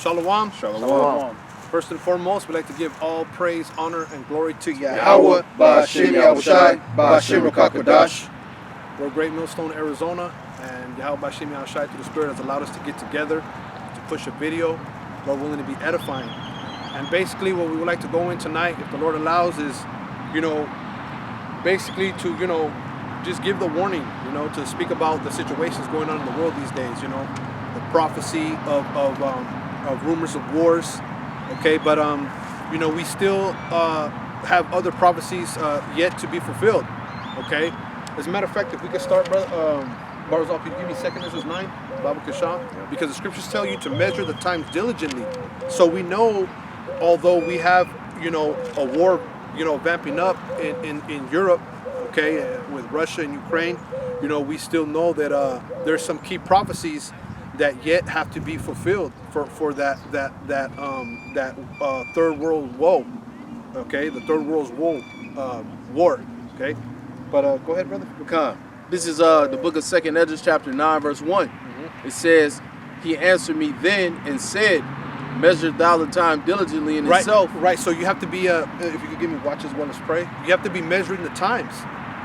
Shalom. Shalom. First and foremost, we'd like to give all praise, honor, and glory to Yahawah, bahasham, Yahawashi, bahsham, qadash. We're Great Millstone, Arizona, and Yahawah, bahsham, Yahawashi, through the Spirit, has allowed us to get together to push a video. We're willing to be edifying. And basically what we would like to go in tonight, if the Lord allows, is, basically to, just give the warning, to speak about the situations going on in the world these days, the prophecy of rumors of wars, okay? But, we still have other prophecies yet to be fulfilled, okay? As a matter of fact, if we could start, Barzal, could you give me 2 Ezra 9, Bible Kashah? Because the scriptures tell you to measure the times diligently. So we know, although we have, a war, vamping up in Europe, okay, with Russia and Ukraine, we still know that there's some key prophecies that yet have to be fulfilled for that third world woe, okay, the third world's war, okay. But go ahead, brother. Khan. This is the book of 2 Ezra, chapter 9, verse 1. It says, "He answered me then and said, measure thou the time diligently in itself." Right. So you have to be, if you could give me watch as well as pray, you have to be measuring the times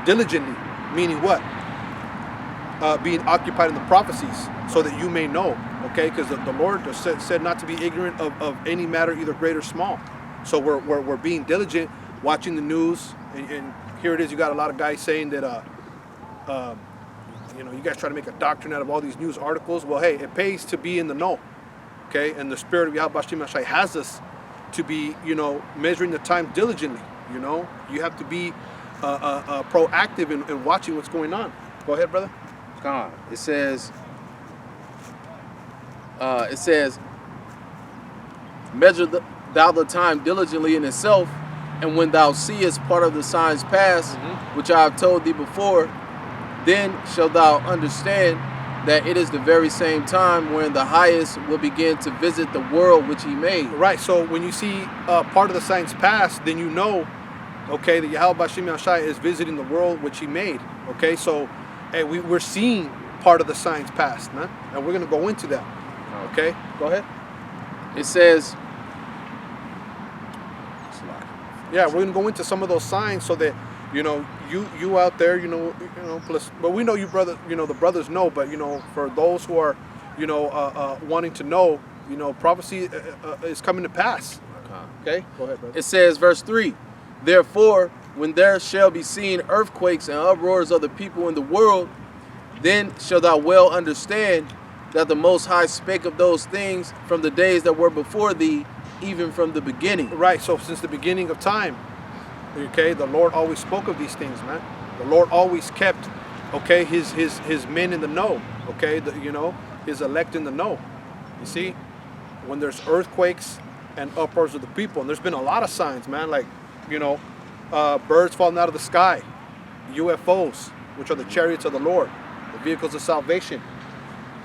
diligently, meaning what? Being occupied in the prophecies, so that you may know, okay? Because the Lord said not to be ignorant of any matter, either great or small. So we're being diligent, watching the news, and here it is. You got a lot of guys saying that, you guys try to make a doctrine out of all these news articles. Well, hey, it pays to be in the know, okay? And the Spirit of Yahawah has us to be, measuring the time diligently. You have to be proactive in watching what's going on. Go ahead, brother. God. It says, measure thou the time diligently in itself, and when thou seest part of the signs pass, which I have told thee before, then shalt thou understand that it is the very same time when the highest will begin to visit the world which he made. Right, so when you see part of the signs pass, then you know, okay, that Yahawah bahsham Yahawashi is visiting the world which he made. Okay, so hey, we're seeing part of the signs pass, man, and we're going to go into that. Okay, go ahead. It says, yeah, we're going to go into some of those signs so that, you out there, plus, but we know you, brother, the brothers know, but, for those who are, wanting to know, prophecy is coming to pass. Okay, go ahead, brother. It says, verse 3, "Therefore, when there shall be seen earthquakes and uproars of the people in the world, then shalt thou well understand that the Most High spake of those things from the days that were before thee, even from the beginning." Right, so since the beginning of time, okay, the Lord always spoke of these things, man. The Lord always kept, okay, his men in the know, okay, his elect in the know. You see, when there's earthquakes and uproars of the people, and there's been a lot of signs, man, like, birds falling out of the sky, UFOs, which are the chariots of the Lord, the vehicles of salvation,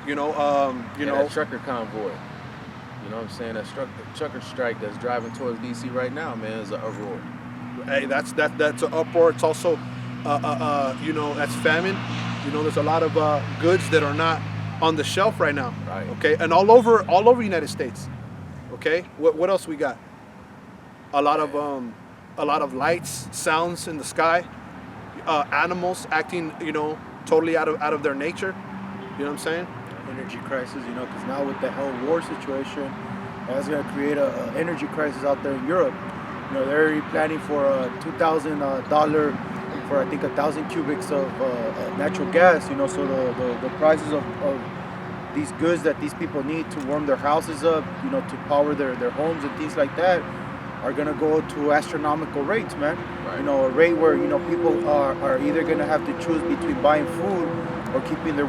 that trucker convoy. You know what I'm saying? That trucker strike that's driving towards DC right now, man, is an uproar. Hey, that's an uproar. It's also, that's famine. There's a lot of goods that are not on the shelf right now. Right. Okay, and all over United States. Okay, what else we got? A lot of lights, sounds in the sky. Animals acting, totally out of their nature. You know what I'm saying? Energy crisis, because now with the whole war situation, that's going to create an energy crisis out there in Europe. They're already planning for a $2,000 for, I think, 1,000 cubics of natural gas. So the prices of these goods that these people need to warm their houses up, to power their homes and things like that, are going to go to astronomical rates, man. Right. A rate where people are either going to have to choose between buying food or keeping their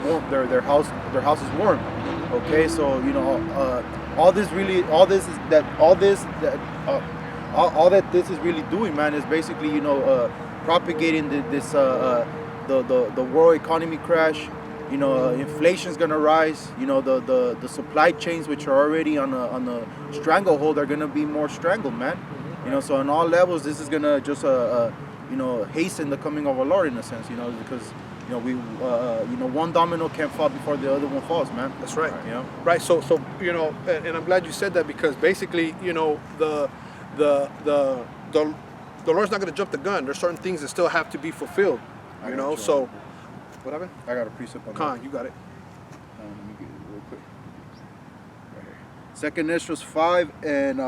houses warm. Okay, so all that this is really doing, man, is basically propagating the world economy crash. Inflation's gonna rise. The supply chains, which are already on a stranglehold, are gonna be more strangled, man. So on all levels, this is gonna just hasten the coming of our Lord, in a sense. Because you know, one domino can't fall before the other one falls, man. That's right. You know, Right. So you know, and I'm glad you said that, because basically, you know, the Lord's not going to jump the gun. There's certain things that still have to be fulfilled. You know. So what happened? I got a precept on Khan, you got it. Let me get it real quick. Right here. Second Esdras 5 and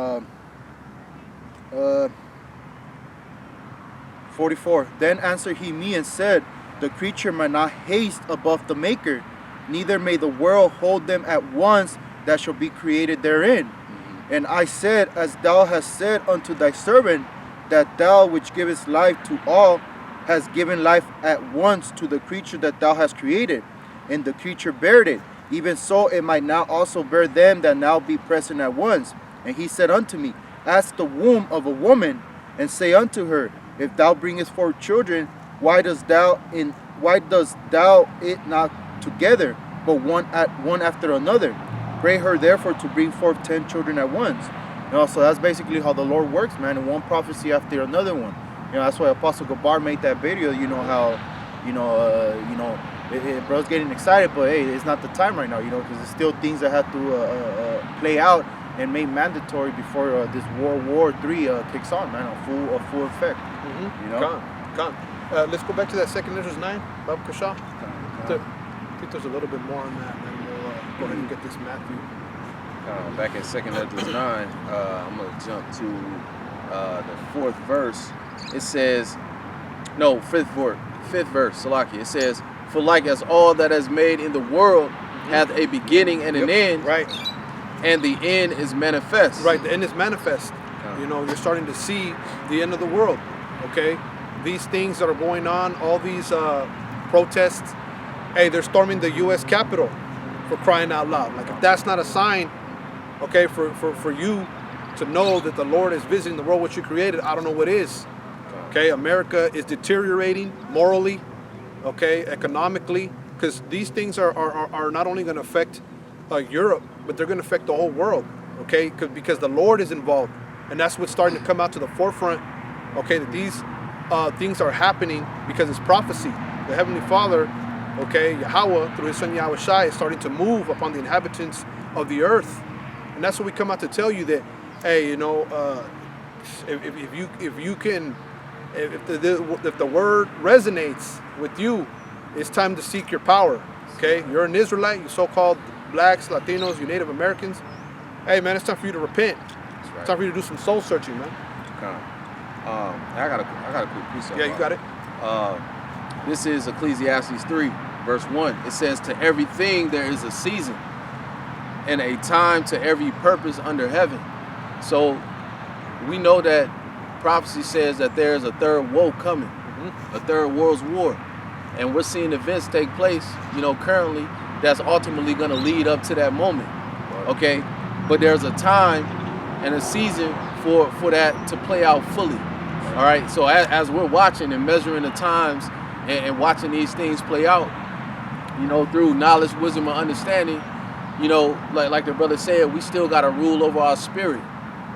44. Then answered he me and said, the creature may not haste above the maker, neither may the world hold them at once that shall be created therein. And I said, as thou hast said unto thy servant, that thou which givest life to all, hast given life at once to the creature that thou hast created, and the creature bared it. Even so it might now also bear them that now be present at once. And he said unto me, ask the womb of a woman, and say unto her, if thou bringest forth children, why dost thou it not together, but one after another? Pray her therefore to bring forth 10 children at once. You know, so that's basically how the Lord works, man. And one prophecy after another one. You know, that's why Apostle Gabar made that video. You know how, bro's getting excited, but hey, it's not the time right now. You know, because there's still things that have to play out and made mandatory before this World War III kicks on, man, a full effect. Mm-hmm. You know. Come. Let's go back to that second Esdras 9, Bab Kasha. I think there's a little bit more on that, and we'll go ahead and get this Matthew. Back in 2nd Esdras 9, I'm going to jump to the 4th verse. It says, no, 5th verse, Salaki. It says, for like as all that is made in the world hath a beginning and an end, right, and the end is manifest. Right, the end is manifest. You know, you're starting to see the end of the world, okay? These things that are going on, all these protests, hey, they're storming the U.S. Capitol, for crying out loud. Like, if that's not a sign, okay, for you to know that the Lord is visiting the world which you created, I don't know what is. Okay, America is deteriorating morally, okay, economically, because these things are not only going to affect Europe, but they're going to affect the whole world, okay, because the Lord is involved. And that's what's starting to come out to the forefront, okay, that these things are happening because it's prophecy. The Heavenly Father, okay, Yahawah, through His Son Yahawashi, is starting to move upon the inhabitants of the earth. And that's what we come out to tell you, that, hey, you know, if the word resonates with you, it's time to seek your power, okay? You're an Israelite, you so-called blacks, Latinos, you Native Americans. Hey, man, it's time for you to repent. Right. It's time for you to do some soul searching, man. I got a quick piece of Yeah, you got it. This is Ecclesiastes 3, verse 1. It says, to everything there is a season, and a time to every purpose under heaven. So we know that prophecy says that there is a third woe coming, a third world's war. And we're seeing events take place, you know, currently, that's ultimately going to lead up to that moment, okay? But there's a time and a season for that to play out fully, all right? So as we're watching and measuring the times and watching these things play out, you know, through knowledge, wisdom, and understanding, you know, like the brother said, we still got to rule over our spirit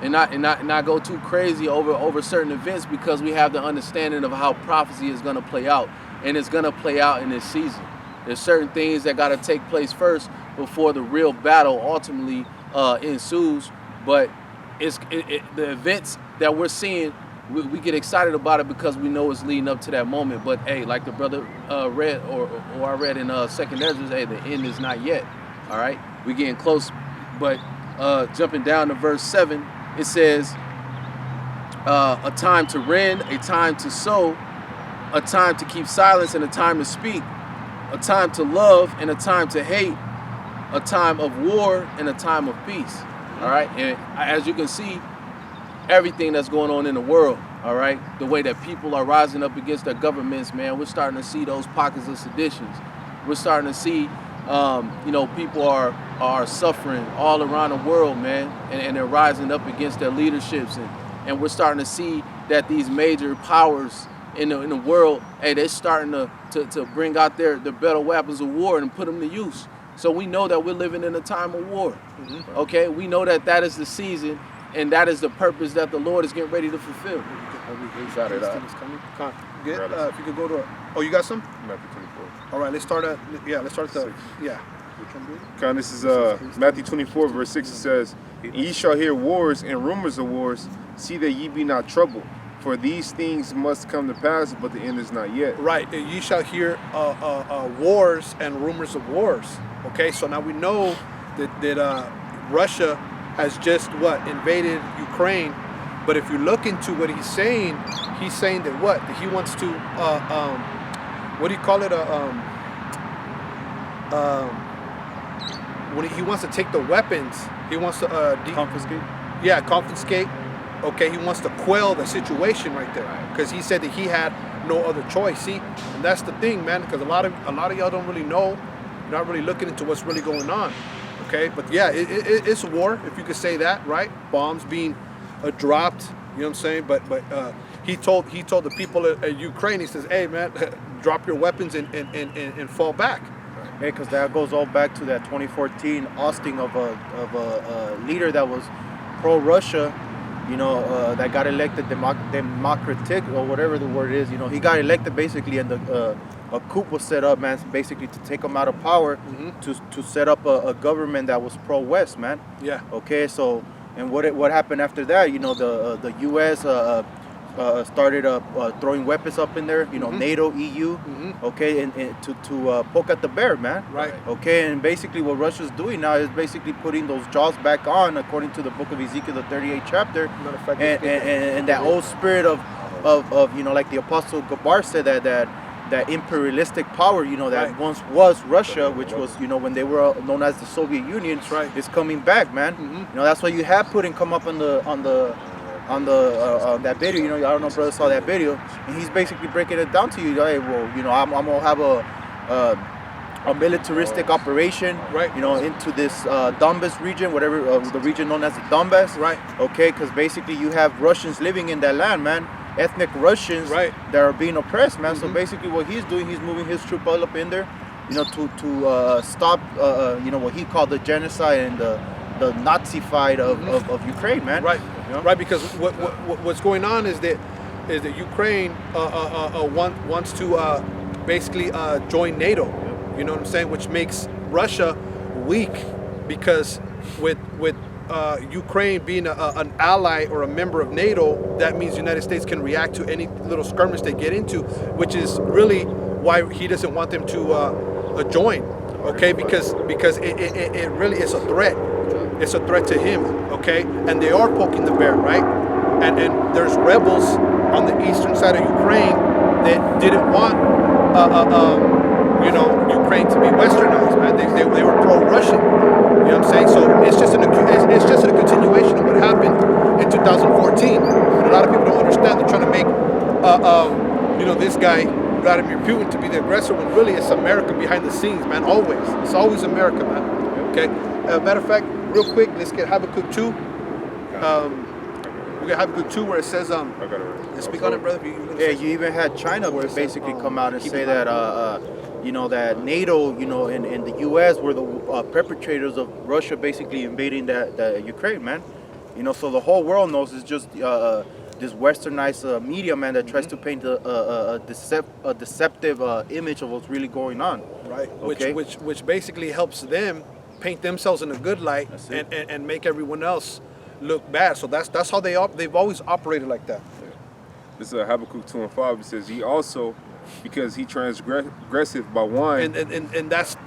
and not go too crazy over certain events, because we have the understanding of how prophecy is going to play out, and it's going to play out in this season. There's certain things that got to take place first before the real battle ultimately ensues. But the events that we're seeing, we get excited about it because we know it's leading up to that moment. But hey, like the brother read, or I read in 2nd Esdras, hey, the end is not yet. All right, we're getting close. But jumping down to verse 7, it says, a time to rend, a time to sow, a time to keep silence, and a time to speak, a time to love and a time to hate, a time of war and a time of peace. All right, and as you can see, everything that's going on in the world, all right, the way that people are rising up against their governments, man, we're starting to see those pockets of seditions. We're starting to see, you know, people are suffering all around the world, man, and they're rising up against their leaderships, and we're starting to see that these major powers in the world, hey, they're starting to bring out their better weapons of war and put them to use. So we know that we're living in a time of war. Okay, we know that is the season, and that is the purpose that the Lord is getting ready to fulfill. Got it. If you could go to, oh, you got some? Matthew 24. All right, let's start at yeah. Okay, this is Matthew 24, verse 6. It says, "And ye shall hear wars and rumors of wars. See that ye be not troubled. For these things must come to pass, but the end is not yet." Right, ye shall hear wars and rumors of wars. Okay, so now we know that Russia has just invaded Ukraine. But if you look into what he's saying that that he wants to what do you call it? When he wants to take the weapons, he wants to Confiscate. Yeah, confiscate. Okay, he wants to quell the situation right there because he said that he had no other choice. See, and that's the thing, man. Because a lot of y'all don't really know. You're not really looking into what's really going on. Okay, but yeah, it's a war, if you could say that, right? Bombs being dropped. You know what I'm saying? But he told the people of Ukraine. He says, "Hey, man, drop your weapons and fall back." Hey, because that goes all back to that 2014 ousting of a leader that was pro-Russia, that got elected democratic or whatever the word is. He got elected basically, and a coup was set up, man, basically to take him out of power, to set up a government that was pro-West, man. Yeah. Okay, so and what happened after that? The U.S. Started throwing weapons up in there, NATO, EU, okay, and to poke at the bear, man. Right. Okay, and basically what Russia's doing now is basically putting those jaws back on, according to the book of Ezekiel, the 38th chapter, and that old spirit of like the Apostle Gabar said that imperialistic power, that once was Russia, which was, when they were known as the Soviet Union, is coming back, man. That's why you have Putin come up on that video. I don't know if brother saw that video, and he's basically breaking it down to you. Hey, well, I'm gonna have a militaristic operation, into this Donbass region, whatever the region known as the Donbass, right? Okay, because basically you have Russians living in that land, man. Ethnic Russians that are being oppressed, man. So basically what he's doing, he's moving his troop all up in there, to stop, what he called the genocide and the Nazified of Ukraine, man. Right, right. Because what's going on is that Ukraine wants to basically join NATO. You know what I'm saying? Which makes Russia weak, because with Ukraine being an ally or a member of NATO, that means the United States can react to any little skirmish they get into, which is really why he doesn't want them to join. Okay, because it really is a threat. It's a threat to him. Okay, and they are poking the bear, right? And there's rebels on the eastern side of Ukraine that didn't want Ukraine to be westernized, man. They were pro-Russian. You know what I'm saying? So it's just a continuation of what happened in 2014. And a lot of people don't understand. They're trying to make this guy Vladimir Putin to be the aggressor, when really it's America behind the scenes, man. Always, it's always America, man. Okay. Matter of fact, real quick, let's get Habakkuk 2. We got Habakkuk 2 where it says, let's speak on it, brother. You even had China basically come out and say that that NATO, and the U.S. were the perpetrators of Russia basically invading the Ukraine, man. So the whole world knows it's just this westernized media, man, that tries to paint a deceptive image of what's really going on. Right. Okay? Which basically helps them paint themselves in a good light and make everyone else look bad. So that's how they've always operated like that. This is Habakkuk 2:5. It says, "He also, because he transgresseth by wine," and that's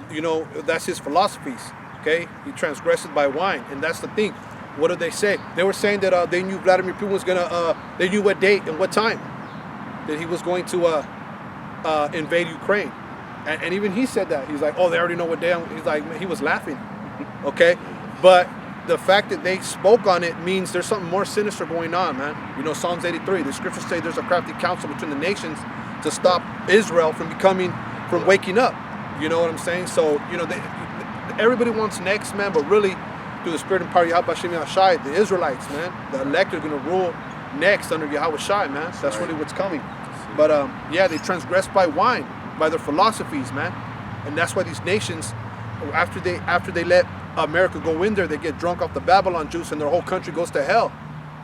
that's his philosophies. Okay, he transgresseth by wine, and that's the thing. What did they say? They were saying that they knew Vladimir Putin was gonna. They knew what date and what time that he was going to invade Ukraine, and even he said that. He's like, "Oh, they already know what day." He's like, he was laughing. Okay, but the fact that they spoke on it means there's something more sinister going on, man. Psalms 83. The scriptures say there's a crafty counsel between the nations to stop Israel from waking up. You know what I'm saying? So everybody wants next, man, but really, through the spirit and power of Yahawashi, the Israelites, man, the elect are going to rule next under Yahawashi, man. That's really what's coming. But they transgress by wine, by their philosophies, man, and that's why these nations, after they let America go in there, they get drunk off the Babylon juice, and their whole country goes to hell.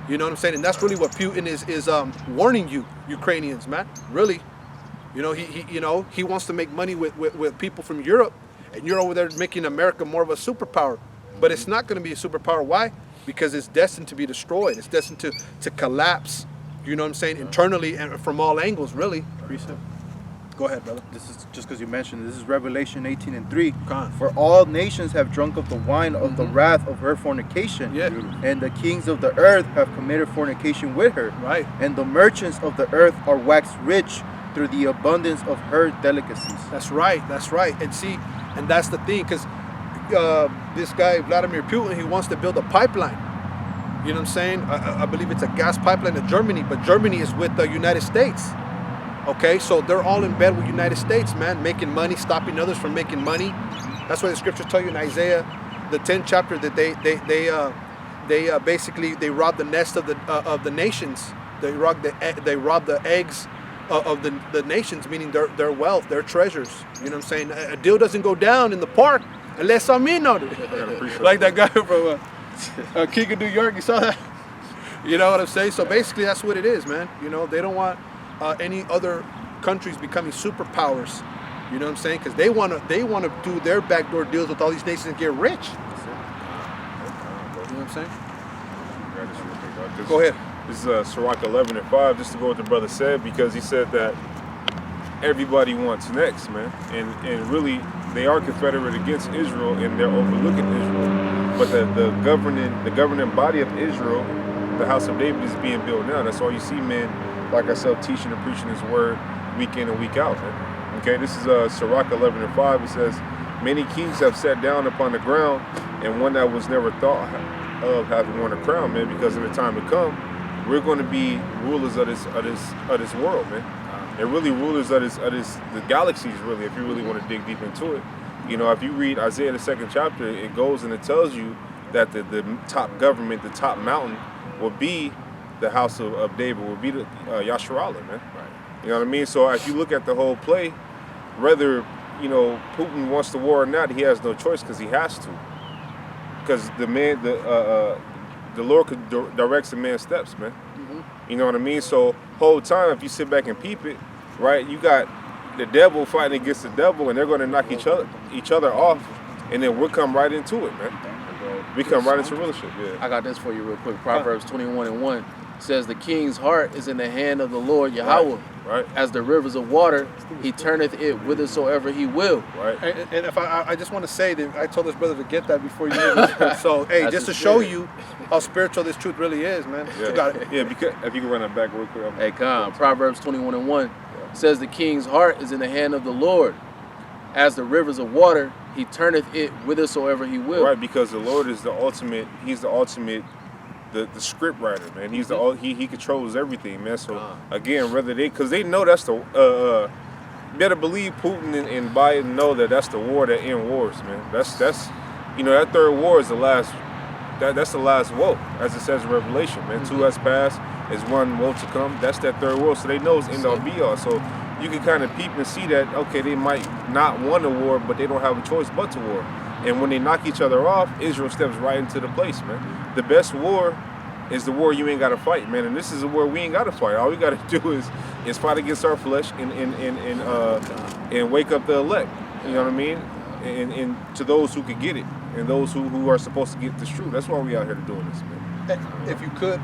You know what I'm saying? And that's really what Putin is warning you, Ukrainians, man. Really. You know, he wants to make money with people from Europe, and you're over there making America more of a superpower. But it's not going to be a superpower. Why? Because it's destined to be destroyed. It's destined to collapse. You know what I'm saying? Internally and from all angles, really. Precept. Go ahead, brother. This is just because you mentioned. This is Revelation 18:3. Come on. For all nations have drunk of the wine of the wrath of her fornication. Yeah. And the kings of the earth have committed fornication with her. Right. And the merchants of the earth are waxed rich through the abundance of her delicacies. That's right. That's right. And see, and that's the thing, because this guy Vladimir Putin, he wants to build a pipeline. You know what I'm saying? I believe it's a gas pipeline to Germany, but Germany is with the United States. Okay, so they're all in bed with United States, man, making money, stopping others from making money. That's why the scriptures tell you in Isaiah, the 10th chapter, that they basically they rob the nest of the nations. They rob the eggs of the nations, meaning their wealth, their treasures. You know what I'm saying? A deal doesn't go down in the park unless I'm in on it. Like that guy from King of New York, you saw that? You know what I'm saying? So basically, that's what it is, man. You know, they don't want any other countries becoming superpowers. You know what I'm saying? Because they want to do their backdoor deals with all these nations and get rich. You know what I'm saying? Go ahead. This is Sirach 11:5, just to go with the brother said, because he said that everybody wants next, man. And really, they are confederate against Israel, and they're overlooking Israel. But the governing body of Israel, the house of David, is being built now. That's all you see, men like ourselves teaching and preaching His word week in and week out, man. Okay, this is Sirach 11:5. It says, many kings have sat down upon the ground, and one that was never thought of having won a crown, man. Because in the time to come, we're going to be rulers of this world, man. And really rulers of the galaxies, really, if you really want to dig deep into it. You know, if you read Isaiah the 2nd chapter, it goes and it tells you that the top government, the top mountain, will be the house of David, will be the Yahawah, man. Right. You know what I mean? So if you look at the whole play, whether, you know, Putin wants the war or not, he has no choice because he has to. Because the Lord directs the man's steps, man. Mm-hmm. You know what I mean? So whole time, if you sit back and peep it, right, you got the devil fighting against the devil, and they're going to knock each other off, and then we'll come right into it, man. We come right into rulership. Yeah. I got this for you real quick. Proverbs 21:1 says, the king's heart is in the hand of the Lord Yahawah. Right. As the rivers of water, He turneth it whithersoever He will. Right. And if I just want to say that I told this brother to get that before you did. So hey, That's just to the show spirit. you how spiritual this truth really is, man. Yeah. You got it. Yeah, because if you can run that back real quick. Hey, come. Proverbs 21:1 says, the king's heart is in the hand of the Lord. As the rivers of water, He turneth it whithersoever He will. Right, because the Lord is the ultimate. He's the ultimate, the script writer, man. He's he controls everything, man. So again, whether because they know that's the better believe Putin and Biden know that's the war that end wars, man. That's you know, that third war is the last. That's the last woe, as it says in Revelation, man. Mm-hmm. 2 has passed, is one woe to come. That's that third war. So they know it's end all be all. So you can kind of peep and see that, okay, they might not want a war, but they don't have a choice but to war. And when they knock each other off, Israel steps right into the place, man. The best war is the war you ain't got to fight, man. And this is a war we ain't got to fight. All we got to do is fight against our flesh and wake up the elect. You know what I mean? And to those who could get it, and those who are supposed to get this truth. That's why we out here doing this, man. If you could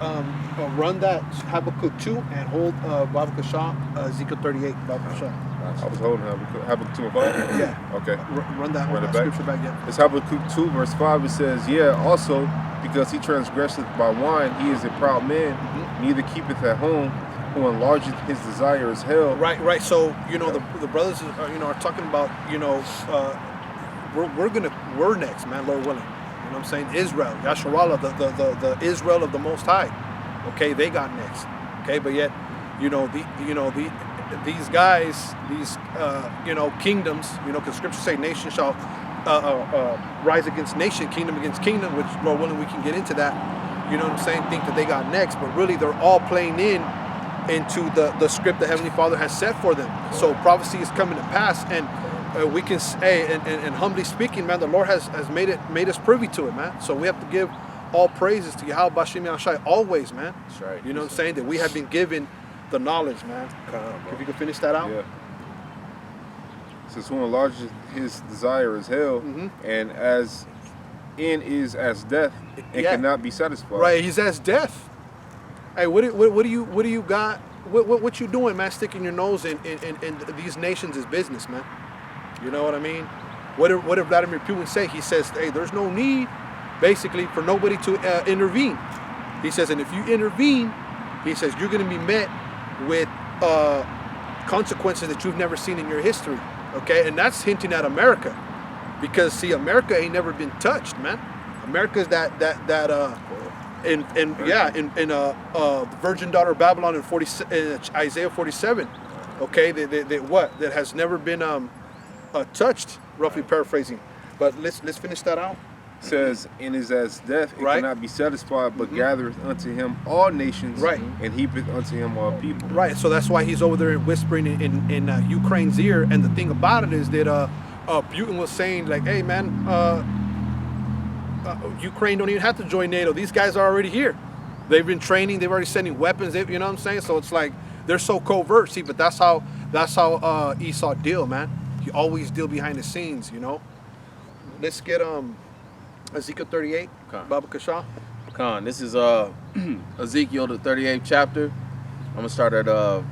run that Habakkuk 2 and hold bahsham, Ezekiel 38, bahsham. I was holding Habakkuk 2 and 5? Yeah. Okay. Run that scripture back, yeah. It's Habakkuk 2 verse 5. It says, yeah, also, because he transgresseth by wine, he is a proud man, neither keepeth at home, who enlargeth his desire is hell. Right. So, you know, the brothers are talking about, you know, we're next, man, Lord willing. You know what I'm saying? Israel, Yahawah, the Israel of the Most High. Okay, they got next. Okay, but yet, these guys, these kingdoms, because Scripture say nation shall rise against nation, kingdom against kingdom, which Lord willing we can get into that. You know what I'm saying? Think that they got next, but really they're all playing into the script that Heavenly Father has set for them. So prophecy is coming to pass, and we can say, and humbly speaking, man, the Lord has made us privy to it, man. So we have to give all praises to Yahawah, bahsham, Yahawashi always, man. That's right. You know what I'm saying? That we have been given the knowledge, man. If you can finish that out. Yeah. says, who enlarges his desire is hell, and as in is as death, and cannot be satisfied. Right, he's as death. Hey, what do you got? What you doing, man? Sticking your nose in these nations' business, man. You know what I mean? What did Vladimir Putin say? He says, hey, there's no need, basically, for nobody to intervene. He says, and if you intervene, he says, you're going to be met with consequences that you've never seen in your history. Okay, and that's hinting at America, because see, America ain't never been touched, man. America's in the virgin daughter of Babylon in Isaiah 47. Okay, that has never been touched, roughly paraphrasing. But let's finish that out. It says, and is as death, and Right. cannot be satisfied, but gathereth unto him all nations, Right. and heapeth unto him all people. Right, so that's why he's over there whispering in Ukraine's ear. And the thing about it is that Putin was saying, like, hey man, Ukraine don't even have to join NATO. These guys are already here. They've been training. They've already sending weapons. You know what I'm saying? So it's like they're so covert. See, but that's how Esau deal, man. He always deal behind the scenes. You know. Let's get Ezekiel 38. Okay. Baba Kasha. Khan, this is Ezekiel the 38th chapter. I'm gonna start at the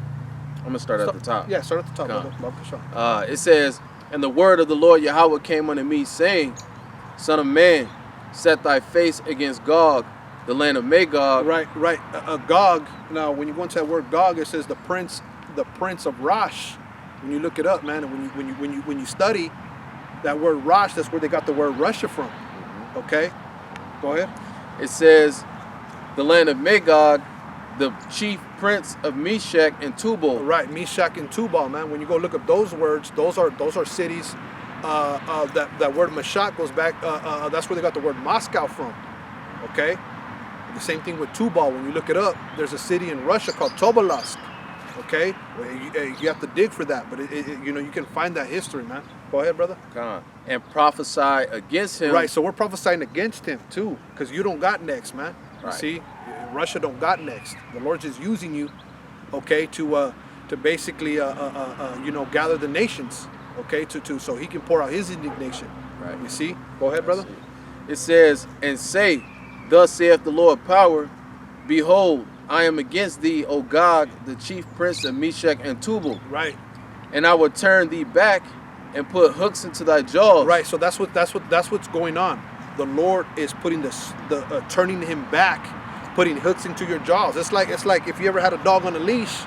top. Yeah, start at the top. Come Baba Kasha. It says, and the word of the Lord Yahawah came unto me, saying, Son of man, set thy face against Gog, the land of Magog. Right. Gog. Now, when you go into that word Gog, it says the prince of Rosh. When you look it up, man, and when you study that word Rosh, that's where they got the word Russia from. Okay, go ahead. It says, the land of Magog, the chief prince of Meshach and Tubal. Right, Meshach and Tubal, man. When you go look up those words, those are cities. That word Meshach goes back. That's where they got the word Moscow from. Okay, the same thing with Tubal. When you look it up, there's a city in Russia called Tobolsk. Okay, you have to dig for that, but you can find that history, man. Go ahead, brother. Khan, and prophesy against him. Right, so we're prophesying against him too, because you don't got next, man. You Right. see, Russia don't got next. The Lord's just using you, okay, to basically gather the nations, okay, so He can pour out His indignation. Right. You see? Go ahead, brother. It says, and say, thus saith the Lord power, behold, I am against thee, O Gog, the chief prince of Meshach and Tubal, Right. and I will turn thee back and put hooks into thy jaws. Right. So that's what's going on. The Lord is putting turning him back, putting hooks into your jaws. It's like if you ever had a dog on a leash.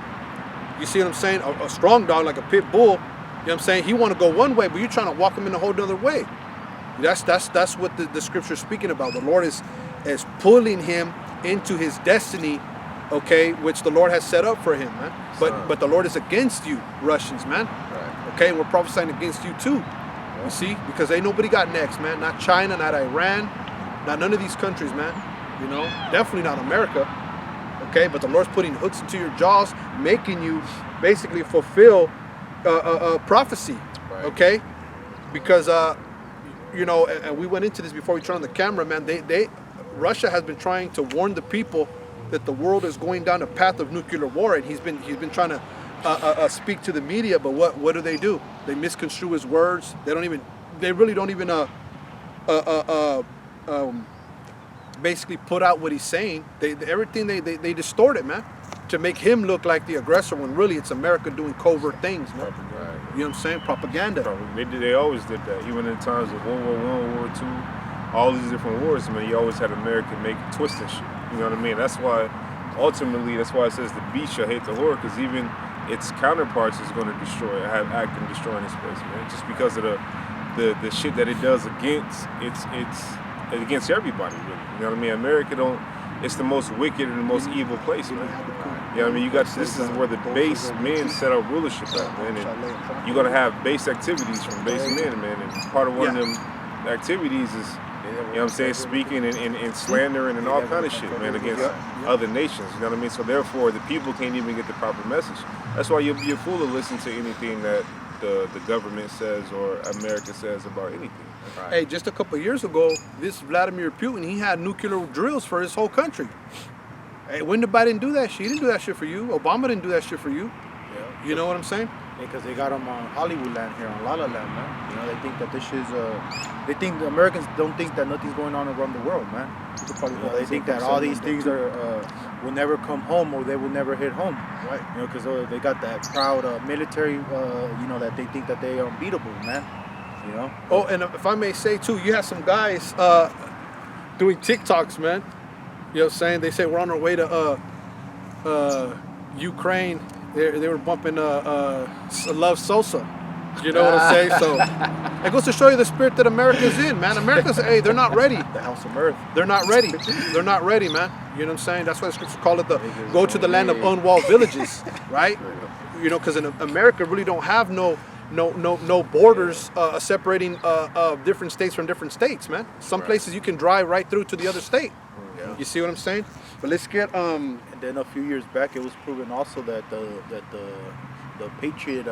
You see what I'm saying? A strong dog like a pit bull. You know what I'm saying? He want to go one way, but you're trying to walk him in a whole other way. That's what the scripture's speaking about. The Lord is pulling him into his destiny, okay, which the Lord has set up for him, man. But the Lord is against you, Russians, man. Right. Okay, and we're prophesying against you too. You see? Because ain't nobody got next, man. Not China, not Iran, not none of these countries, man. You know, definitely not America. Okay, but the Lord's putting hooks into your jaws, making you basically fulfill prophecy. Right. Okay, because and we went into this before we turned on the camera, man. Russia has been trying to warn the people that the world is going down a path of nuclear war, and he's been trying to speak to the media, but what do? They misconstrue his words. They really don't even basically put out what he's saying. Everything they distort it, man, to make him look like the aggressor when really it's America doing covert things, man. Right. You know what I'm saying? Propaganda. They always did that, even in times of World War I, World War II, all these different wars. Man, you always had America make twist and shit. You know what I mean? That's why it says the beast shall hate the Lord, because even its counterparts is going to have act in destroying its place, man. Just because of the shit that it does against it's against everybody, really. You know what I mean? America it's the most wicked and the most evil place, man. You know what I mean? This is where the base men set up rulership at, man. And you're gonna have base activities from base men, man. And part of one of them activities is, you know what I'm saying, speaking and slandering and all kind of shit, man, against other nations. You know what I mean? So therefore, the people can't even get the proper message. That's why you'll be a fool to listen to anything that the government says or America says about anything. Right. Hey, just a couple of years ago, this Vladimir Putin, he had nuclear drills for his whole country. Hey, when did Biden do that shit? He didn't do that shit for you. Obama didn't do that shit for you. Yeah. You know what I'm saying? Because they got them on Hollywood land here, on La La Land, man. You know, they think that this is, they think the Americans don't think that nothing's going on around the world, man. They think that all these things will never come home or they will never hit home. Right. You know, because they got that proud military, you know, that they think that they are unbeatable, man. You know? Oh, and if I may say, too, you have some guys doing TikToks, man. You know what I'm saying? They say we're on our way to Ukraine. They were bumping Love Sosa. You know what I'm saying? So it goes to show you the spirit that America's in, man. America's, hey, they're not ready. The House of Mirth. They're not ready. They're not ready, man. You know what I'm saying? That's why the scriptures call it the go to the land of unwalled villages, right? You know, because in America really don't have no borders separating different states from different states, man. Some places you can drive right through to the other state. Yeah. You see what I'm saying? But let's get And then a few years back, it was proven also that the Patriot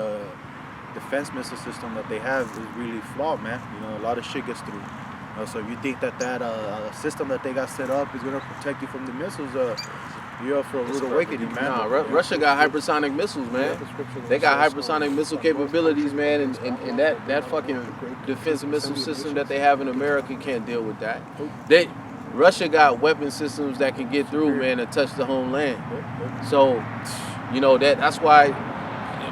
defense missile system that they have is really flawed, man. You know, a lot of shit gets through. You know, so if you think that system that they got set up is gonna protect you from the missiles, you're up for a rude awakening, man. Nah, Russia got hypersonic missiles, man. They got hypersonic missile capabilities, man, and that fucking defense missile system that they have in America can't deal with that. Russia got weapon systems that can get through, man, and touch the homeland. So, you know, that's why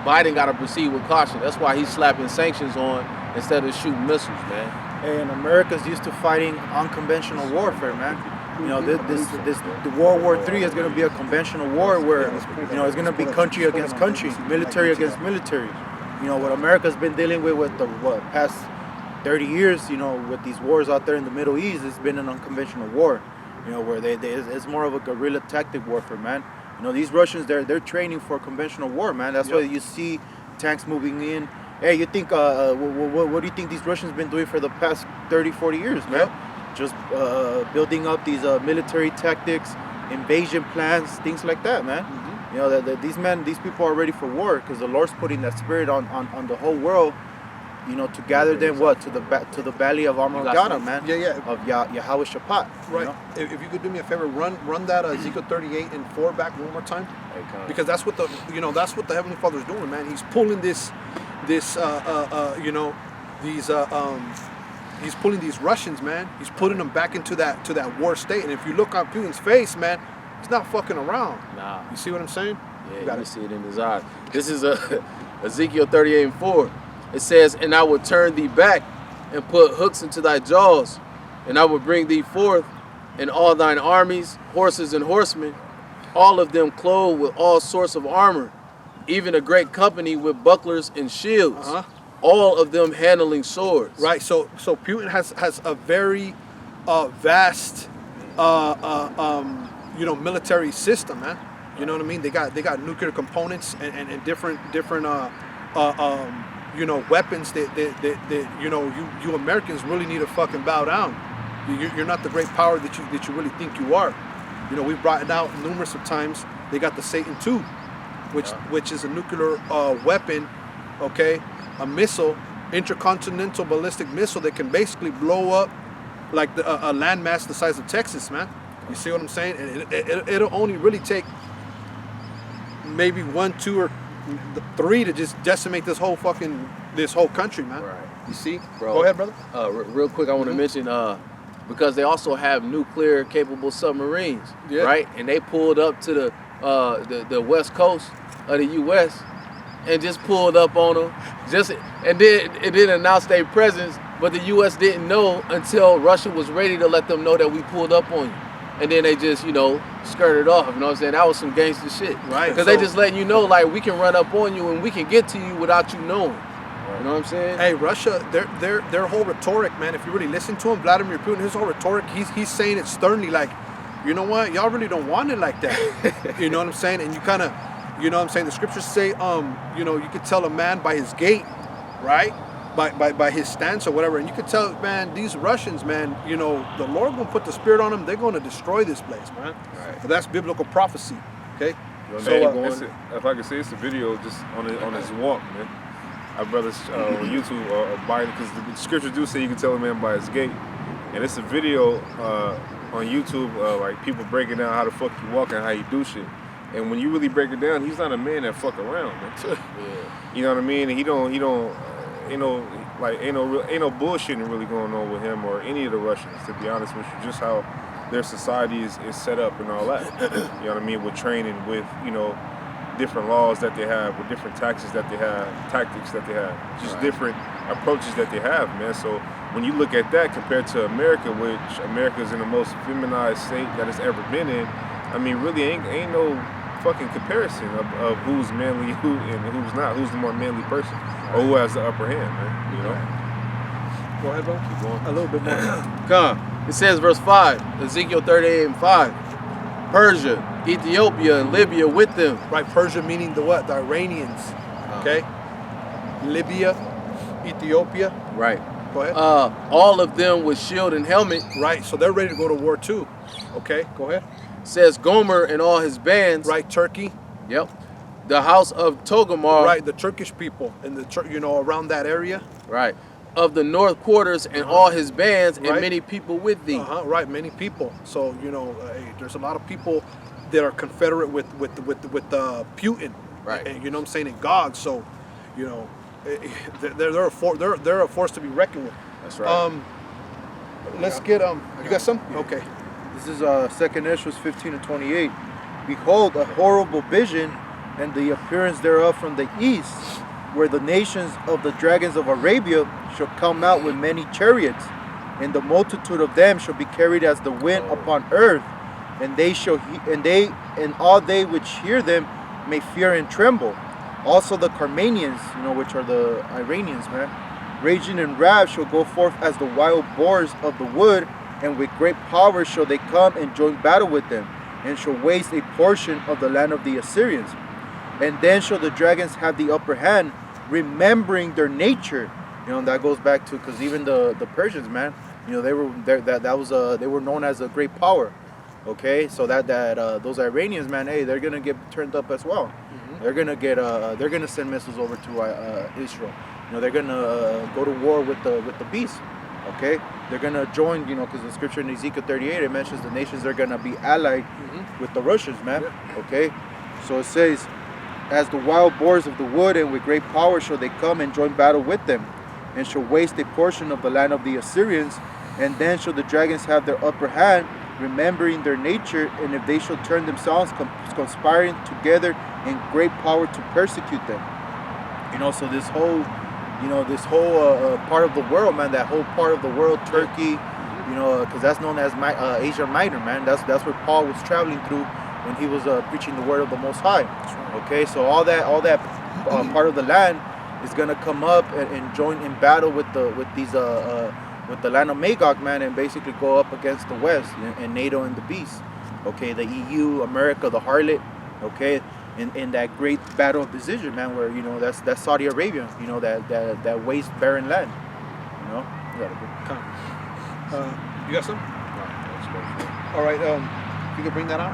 Biden got to proceed with caution. That's why he's slapping sanctions on instead of shooting missiles, man. And America's used to fighting unconventional warfare, man. You know, the World War III is going to be a conventional war where, you know, it's going to be country against country, military against military. You know, what America's been dealing with the past 30 years, you know, with these wars out there in the Middle East, it's been an unconventional war, you know, where it's more of a guerrilla tactic warfare, man. You know, these Russians, they're training for conventional war, man. That's why you see tanks moving in. Hey, you think, what do you think these Russians been doing for the past 30, 40 years, man? Just building up these military tactics, invasion plans, things like that, man. You know, these people are ready for war because the Lord's putting that spirit on the whole world. You know, to gather them to the valley of Armageddon, man. Of Yahawashi. right. You know? If you could do me a favor, run that Ezekiel 38:4 back one more time, because that's what the Heavenly Father's doing, man. He's pulling he's pulling these Russians, man. He's putting them back into that war state. And if you look on Putin's face, man, he's not fucking around. Nah. You see what I'm saying? Yeah, you gotta see it in his eyes. This is Ezekiel 38:4. It says, "And I will turn thee back, and put hooks into thy jaws, and I will bring thee forth, and all thine armies, horses and horsemen, all of them clothed with all sorts of armor, even a great company with bucklers and shields, all of them handling swords." Right. So Putin has a very vast military system, man. You know what I mean? They got nuclear components and different weapons that you Americans really need to fucking bow down. You're not the great power that you really think you are. You know, we've brought it out numerous of times. They got the Satan II, which is a nuclear weapon, okay, a missile, intercontinental ballistic missile that can basically blow up like a landmass the size of Texas, man. You see what I'm saying? And it'll only really take maybe 1, 2, or 3 to just decimate this whole country, man. Right. You see? Bro, Go ahead, brother. Real quick, I want to mention because they also have nuclear capable submarines, right? And they pulled up to the west coast of the U.S. and just pulled up on them, and then announced their presence. But the U.S. didn't know until Russia was ready to let them know that we pulled up on you. And then they just, skirted off. You know what I'm saying? That was some gangster shit. Right. Because they just letting you know, like, we can run up on you and we can get to you without you knowing. You know what I'm saying? Hey, Russia, their whole rhetoric, man, if you really listen to him, Vladimir Putin, his whole rhetoric, he's saying it sternly, like, you know what? Y'all really don't want it like that. You know what I'm saying? And you kind of, you know what I'm saying? The scriptures say, you could tell a man by his gait, right? By his stance or whatever, and you could tell, man, these Russians, man, the Lord gonna put the spirit on them. They're gonna destroy this place, man. Right. But that's biblical prophecy, okay? If I could say, it's a video just on his walk, man. Our brothers on YouTube or by, because the scriptures do say you can tell a man by his gait, and it's a video on YouTube like people breaking down how the fuck you walk and how you do shit. And when you really break it down, he's not a man that fuck around, man. Yeah. You know what I mean? And he don't, ain't no bullshitting really going on with him or any of the Russians, to be honest with you. Just how their society is set up and all that. You know what I mean? With training, with, different laws that they have, with different taxes that they have, tactics that they have, just different approaches that they have, man. So when you look at that compared to America, which America is in the most feminized state that it's ever been in, I mean, really ain't no fucking comparison of who's manly and who's not, who's the more manly person, or who has the upper hand, man. You know. Go ahead, bro. Keep going. A little bit more. Come. It says, verse 5, Ezekiel 38 and 5. Persia, Ethiopia, and Libya with them. Right, Persia meaning the what? The Iranians. Okay. Libya, Ethiopia. Right. Go ahead. All of them with shield and helmet. Right, so they're ready to go to war too. Okay, go ahead. Says Gomer and all his bands. Right, Turkey. Yep. The house of Togarmah. Right, the Turkish people in the around that area. Right. Of the north quarters and all his bands and Right. many people with thee. Right, many people. So there's a lot of people that are confederate with Putin. Right. And you know what I'm saying, and God. So, they're a force to be reckoned with. That's right. Let's get You got some? Okay. This is 2nd Esdras 15 and 28. Behold, a horrible vision, and the appearance thereof from the east, where the nations of the dragons of Arabia shall come out with many chariots, and the multitude of them shall be carried as the wind upon earth, and all they which hear them may fear and tremble. Also the Carmanians, which are the Iranians, man, raging in wrath shall go forth as the wild boars of the wood, and with great power shall they come and join battle with them, and shall waste a portion of the land of the Assyrians. And then shall the dragons have the upper hand, remembering their nature. And that goes back to, because even the Persians, man, they were known as a great power. Okay, so that those Iranians, man, hey, they're gonna get turned up as well. They're gonna send missiles over to Israel. They're gonna go to war with the beast. Okay, they're gonna join. Because the scripture in Ezekiel 38 it mentions the nations are gonna be allied with the Russians, man. Okay, so it says, as the wild boars of the wood, and with great power shall they come and join battle with them, and shall waste a portion of the land of the Assyrians. And then shall the dragons have their upper hand, remembering their nature, and if they shall turn themselves, conspiring together in great power to persecute them. So this whole part of the world, man, that whole part of the world, Turkey, because that's known as Asia Minor, man. That's where Paul was traveling through when he was preaching the word of the Most High. Okay, so all that part of the land is gonna come up and join in battle with the land of Magog, man, and basically go up against the West and NATO and the beast. Okay, the EU, America, the harlot. Okay, in that great battle of decision, man, where that's Saudi Arabia. That waste barren land. You got some? All right. You can bring that out.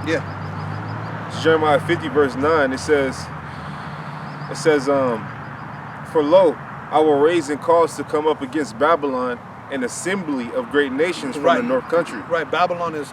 Yeah. It's Jeremiah 50 verse 9. It says, for lo, I will raise and cause to come up against Babylon an assembly of great nations from the north country. Right. Babylon is